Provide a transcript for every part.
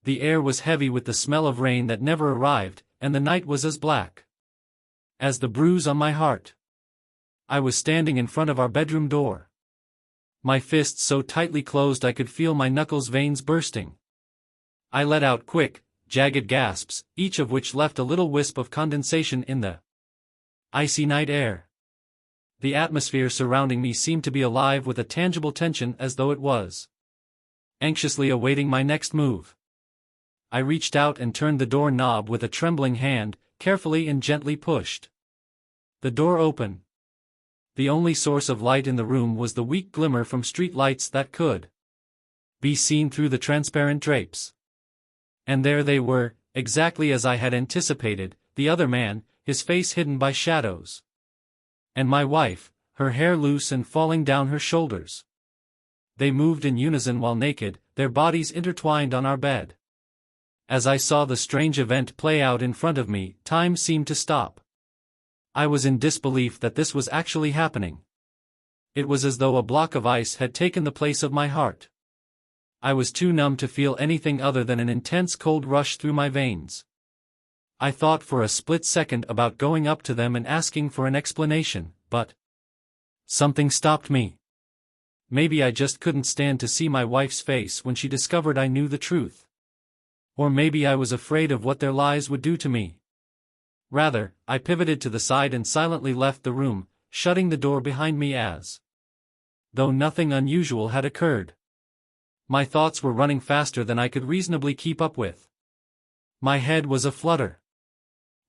The air was heavy with the smell of rain that never arrived, and the night was as black as the bruise on my heart. I was standing in front of our bedroom door. My fists so tightly closed I could feel my knuckles veins bursting. I let out quick, jagged gasps, each of which left a little wisp of condensation in the icy night air. The atmosphere surrounding me seemed to be alive with a tangible tension, as though it was anxiously awaiting my next move. I reached out and turned the door knob with a trembling hand, carefully and gently pushed the door open. The only source of light in the room was the weak glimmer from street lights that could be seen through the transparent drapes. And there they were, exactly as I had anticipated, the other man, his face hidden by shadows. And my wife, her hair loose and falling down her shoulders. They moved in unison while naked, their bodies intertwined on our bed. As I saw the strange event play out in front of me, time seemed to stop. I was in disbelief that this was actually happening. It was as though a block of ice had taken the place of my heart. I was too numb to feel anything other than an intense cold rush through my veins. I thought for a split second about going up to them and asking for an explanation, but something stopped me. Maybe I just couldn't stand to see my wife's face when she discovered I knew the truth. Or maybe I was afraid of what their lies would do to me. Rather, I pivoted to the side and silently left the room, shutting the door behind me as though nothing unusual had occurred. My thoughts were running faster than I could reasonably keep up with. My head was aflutter.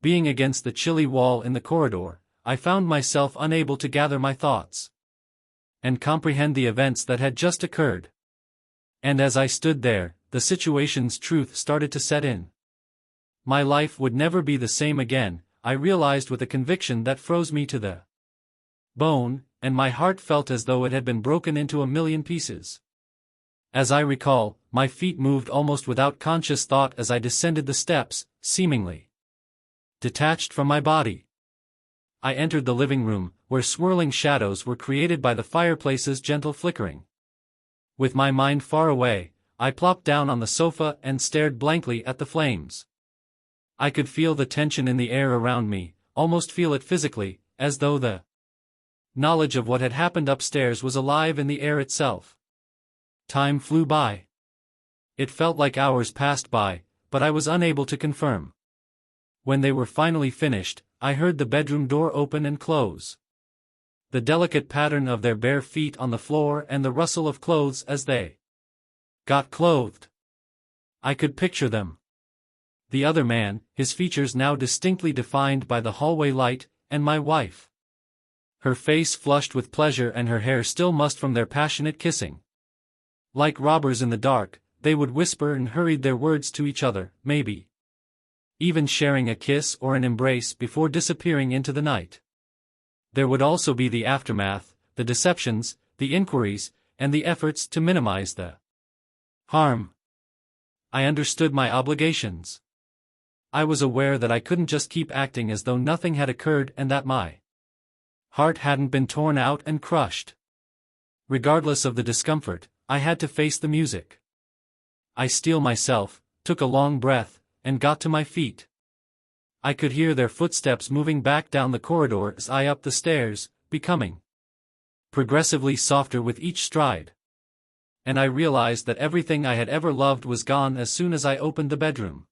Being against the chilly wall in the corridor, I found myself unable to gather my thoughts and comprehend the events that had just occurred. And as I stood there, the situation's truth started to set in. My life would never be the same again, I realized with a conviction that froze me to the bone, and my heart felt as though it had been broken into a million pieces. As I recall, my feet moved almost without conscious thought as I descended the steps, seemingly detached from my body. I entered the living room, where swirling shadows were created by the fireplace's gentle flickering. With my mind far away, I plopped down on the sofa and stared blankly at the flames. I could feel the tension in the air around me, almost feel it physically, as though the knowledge of what had happened upstairs was alive in the air itself. Time flew by. It felt like hours passed by, but I was unable to confirm. When they were finally finished, I heard the bedroom door open and close. The delicate pattern of their bare feet on the floor and the rustle of clothes as they got clothed. I could picture them. The other man, his features now distinctly defined by the hallway light, and my wife. Her face flushed with pleasure and her hair still mussed from their passionate kissing. Like robbers in the dark, they would whisper and hurried their words to each other, maybe even sharing a kiss or an embrace before disappearing into the night. There would also be the aftermath, the deceptions, the inquiries, and the efforts to minimize the harm. I understood my obligations. I was aware that I couldn't just keep acting as though nothing had occurred and that my heart hadn't been torn out and crushed. Regardless of the discomfort, I had to face the music. I steeled myself, took a long breath, and got to my feet. I could hear their footsteps moving back down the corridor as I upped the stairs, becoming progressively softer with each stride. And I realized that everything I had ever loved was gone as soon as I opened the bedroom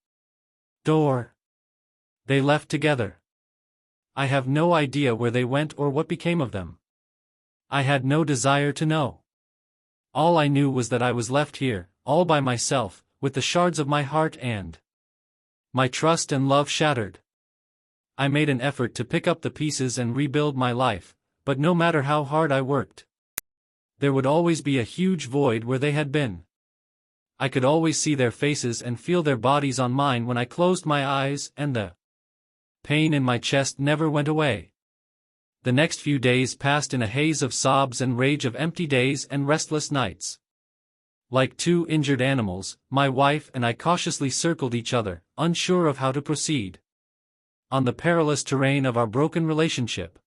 door. They left together. I have no idea where they went or what became of them. I had no desire to know. All I knew was that I was left here, all by myself, with the shards of my heart and my trust and love shattered. I made an effort to pick up the pieces and rebuild my life, but no matter how hard I worked, there would always be a huge void where they had been. I could always see their faces and feel their bodies on mine when I closed my eyes, and the pain in my chest never went away. The next few days passed in a haze of sobs and rage of empty days and restless nights. Like two injured animals, my wife and I cautiously circled each other, unsure of how to proceed on the perilous terrain of our broken relationship.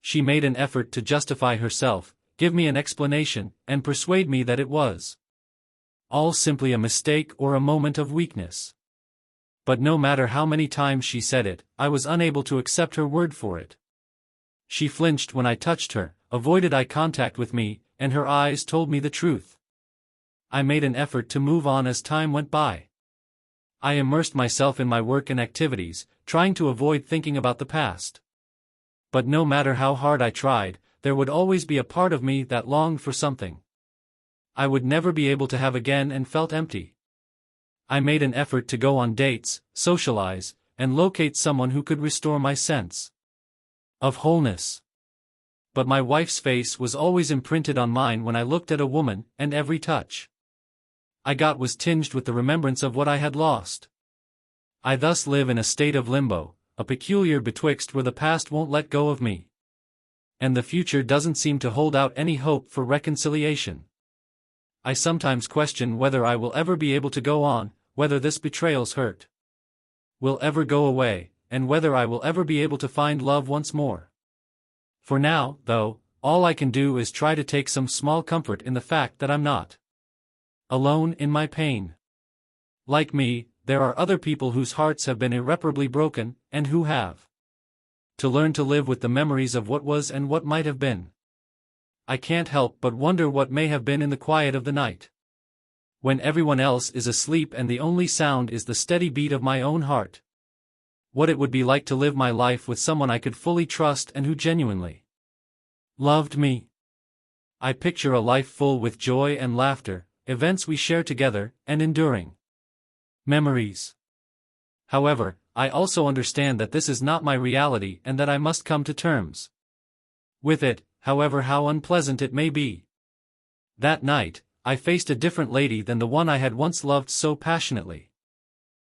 She made an effort to justify herself, give me an explanation, and persuade me that it was All simply a mistake or a moment of weakness. But no matter how many times she said it, I was unable to accept her word for it. She flinched when I touched her, avoided eye contact with me, and her eyes told me the truth. I made an effort to move on as time went by. I immersed myself in my work and activities, trying to avoid thinking about the past. But no matter how hard I tried, there would always be a part of me that longed for something I would never be able to have again and felt empty. I made an effort to go on dates, socialize, and locate someone who could restore my sense of wholeness. But my wife's face was always imprinted on mine when I looked at a woman, and every touch I got was tinged with the remembrance of what I had lost. I thus live in a state of limbo, a peculiar betwixt where the past won't let go of me, and the future doesn't seem to hold out any hope for reconciliation. I sometimes question whether I will ever be able to go on, whether this betrayal's hurt will ever go away, and whether I will ever be able to find love once more. For now, though, all I can do is try to take some small comfort in the fact that I'm not alone in my pain. Like me, there are other people whose hearts have been irreparably broken, and who have to learn to live with the memories of what was and what might have been. I can't help but wonder what may have been in the quiet of the night, when everyone else is asleep and the only sound is the steady beat of my own heart. What it would be like to live my life with someone I could fully trust and who genuinely loved me. I picture a life full with joy and laughter, events we share together, and enduring memories. However, I also understand that this is not my reality and that I must come to terms with it, however how unpleasant it may be. That night, I faced a different lady than the one I had once loved so passionately.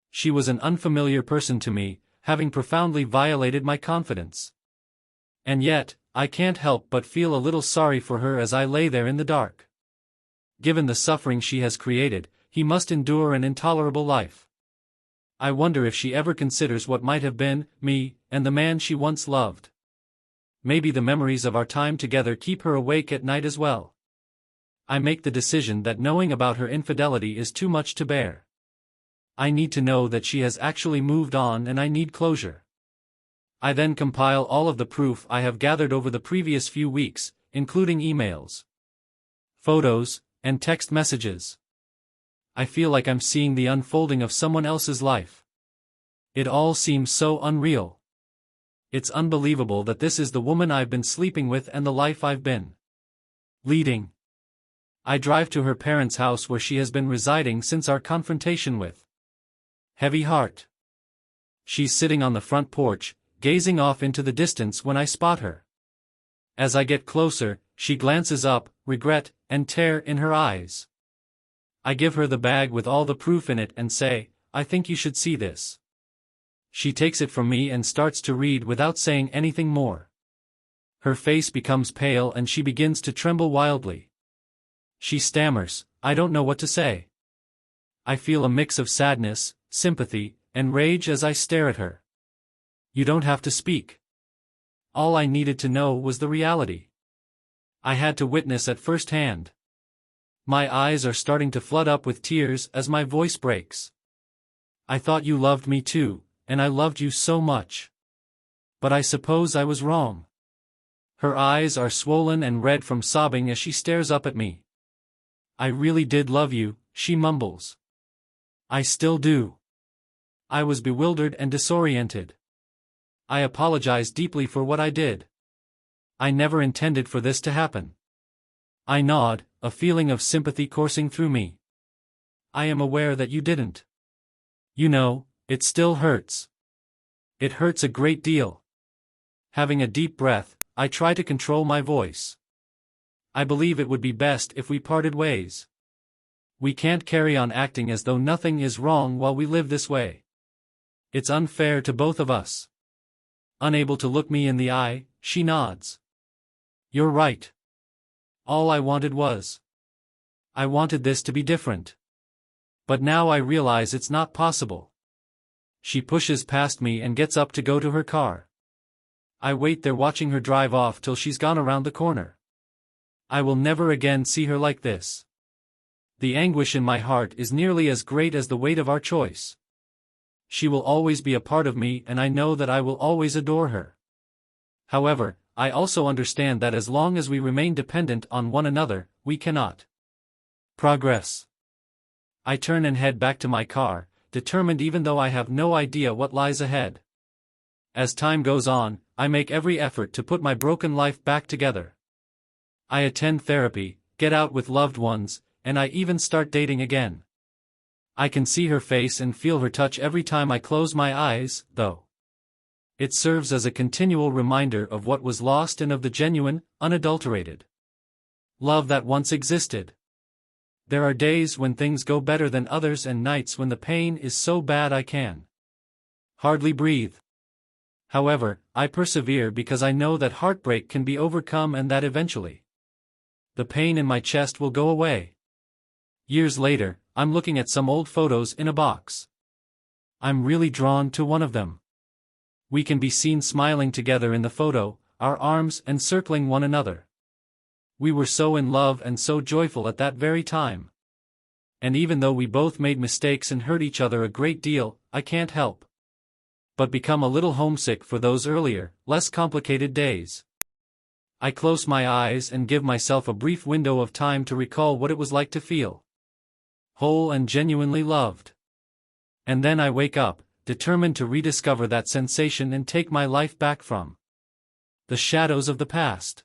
She was an unfamiliar person to me, having profoundly violated my confidence. And yet, I can't help but feel a little sorry for her as I lay there in the dark. Given the suffering she has created, he must endure an intolerable life. I wonder if she ever considers what might have been, me, and the man she once loved. Maybe the memories of our time together keep her awake at night as well. I make the decision that knowing about her infidelity is too much to bear. I need to know that she has actually moved on, and I need closure. I then compile all of the proof I have gathered over the previous few weeks, including emails, photos, and text messages. I feel like I'm seeing the unfolding of someone else's life. It all seems so unreal. It's unbelievable that this is the woman I've been sleeping with and the life I've been leading. I drive to her parents' house where she has been residing since our confrontation with heavy heart. She's sitting on the front porch, gazing off into the distance when I spot her. As I get closer, she glances up, regret and terror in her eyes. I give her the bag with all the proof in it and say, "I think you should see this." She takes it from me and starts to read without saying anything more. Her face becomes pale and she begins to tremble wildly. She stammers, "I don't know what to say." I feel a mix of sadness, sympathy, and rage as I stare at her. You don't have to speak. All I needed to know was the reality. I had to witness at first hand. My eyes are starting to flood up with tears as my voice breaks. I thought you loved me too, and I loved you so much. But I suppose I was wrong. Her eyes are swollen and red from sobbing as she stares up at me. I really did love you, she mumbles. I still do. I was bewildered and disoriented. I apologize deeply for what I did. I never intended for this to happen. I nod, a feeling of sympathy coursing through me. I am aware that you didn't. You know, it still hurts. It hurts a great deal. Having a deep breath, I try to control my voice. I believe it would be best if we parted ways. We can't carry on acting as though nothing is wrong while we live this way. It's unfair to both of us. Unable to look me in the eye, she nods. You're right. All I wanted was. I wanted this to be different. But now I realize it's not possible. She pushes past me and gets up to go to her car. I wait there watching her drive off till she's gone around the corner. I will never again see her like this. The anguish in my heart is nearly as great as the weight of our choice. She will always be a part of me, and I know that I will always adore her. However, I also understand that as long as we remain dependent on one another, we cannot progress. I turn and head back to my car, determined even though I have no idea what lies ahead. As time goes on, I make every effort to put my broken life back together. I attend therapy, get out with loved ones, and I even start dating again. I can see her face and feel her touch every time I close my eyes, though. It serves as a continual reminder of what was lost and of the genuine, unadulterated love that once existed. There are days when things go better than others and nights when the pain is so bad I can hardly breathe. However, I persevere because I know that heartbreak can be overcome and that eventually the pain in my chest will go away. Years later, I'm looking at some old photos in a box. I'm really drawn to one of them. We can be seen smiling together in the photo, our arms encircling one another. We were so in love and so joyful at that very time. And even though we both made mistakes and hurt each other a great deal, I can't help but become a little homesick for those earlier, less complicated days. I close my eyes and give myself a brief window of time to recall what it was like to feel whole and genuinely loved. And then I wake up, determined to rediscover that sensation and take my life back from the shadows of the past.